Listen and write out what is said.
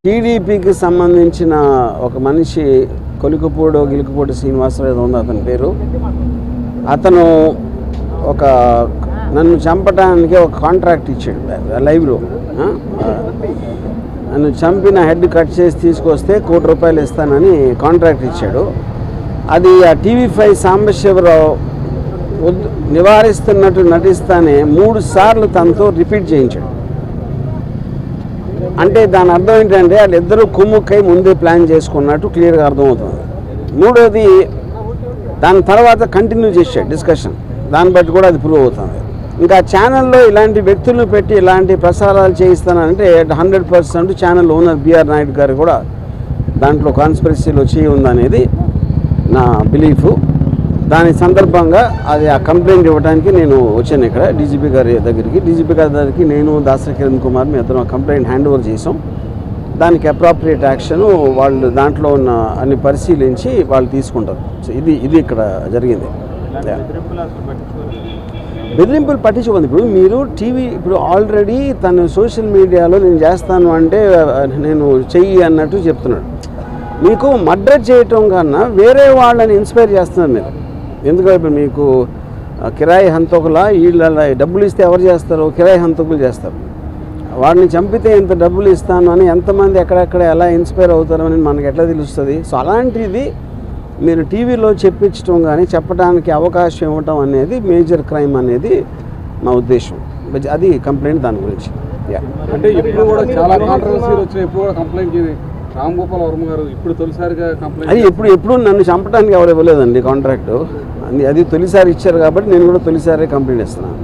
టీడీపీకి సంబంధించిన ఒక మనిషి కొలికపూడి గిలికపూడి శ్రీనివాసరావు ఏదో ఉంది అతని పేరు. అతను ఒక నన్ను చంపడానికి ఒక కాంట్రాక్ట్ ఇచ్చాడు లైవ్లో. నన్ను చంపిన హెడ్ కట్ చేసి తీసుకొస్తే ₹1 కోటి ఇస్తానని కాంట్రాక్ట్ ఇచ్చాడు. అది ఆ TV5 సాంబశివరావు నివారిస్తున్నట్టు నటిస్తానే 3 సార్లు తనతో రిపీట్ చేయించాడు. అంటే దాని అర్థం ఏంటంటే వాళ్ళిద్దరూ కుమ్ముక్కై ముందే ప్లాన్ చేసుకున్నట్టు క్లియర్గా అర్థమవుతుంది. మూడోది దాని తర్వాత కంటిన్యూ చేశాడు డిస్కషన్. దాన్ని బట్టి కూడా అది ప్రూవ్ అవుతుంది. ఇంకా ఛానల్లో ఇలాంటి వ్యక్తులను పెట్టి ఇలాంటి ప్రసారాలు చేయిస్తానంటే 100% ఛానల్ ఓనర్ బిఆర్ నాయుడు గారు కూడా దాంట్లో కాన్స్పిరసీలో చేయి ఉందనేది నా బిలీఫ్. దాని సందర్భంగా అది ఆ కంప్లైంట్ ఇవ్వడానికి నేను వచ్చాను ఇక్కడ డీజీపీ గారి దగ్గరికి. డీజీపీ గారి దగ్గరికి నేను దాసరి కిరణ్ కుమార్ మీ ఇద్దరం కంప్లైంట్ హ్యాండ్ ఓవర్ చేసాం. దానికి అప్రాప్రియేట్ యాక్షన్ వాళ్ళు దాంట్లో ఉన్న అన్ని పరిశీలించి వాళ్ళు తీసుకుంటారు. సో ఇది ఇక్కడ జరిగింది. బెదిరింపులు పట్టించుకుంది. ఇప్పుడు మీరు ఇప్పుడు ఆల్రెడీ తను సోషల్ మీడియాలో నేను చేస్తాను అంటే నేను చెయ్యి అన్నట్టు చెప్తున్నాడు. మీకు మర్డర్ చేయటం కన్నా వేరే వాళ్ళని ఇన్స్పైర్ చేస్తున్నారు మీరు. ఎందుకంటే ఇప్పుడు మీకు కిరాయి హంతకుల వీళ్ళ డబ్బులు ఇస్తే ఎవరు చేస్తారు? కిరాయి హంతకులు చేస్తారు. వాడిని చంపితే ఎంత డబ్బులు ఇస్తాను అని ఎంతమంది ఎక్కడెక్కడ ఎలా ఇన్స్పైర్ అవుతారో అని మనకు ఎట్లా తెలుస్తుంది? సో అలాంటిది మీరు టీవీలో చెప్పించడం కానీ చెప్పడానికి అవకాశం ఇవ్వటం అనేది మేజర్ క్రైమ్ అనేది మా ఉద్దేశం. అది కంప్లైంట్ దాని గురించి. అంటే ఇప్పుడు కూడా చాలా కాంట్రవర్సీలు వచ్చాయి. ఇప్పుడు కూడా కంప్లైంట్ రామ్ గోపాల్ వర్మ గారు ఇప్పుడు తొలిసారిగా కంప్లైంట్. అది ఎప్పుడు నన్ను చంపడానికి ఎవరు ఇవ్వలేదండి కాంట్రాక్టు. అది తొలిసారి ఇచ్చారు కాబట్టి నేను కూడా తొలిసారి కంప్లైంట్ ఇస్తున్నాను.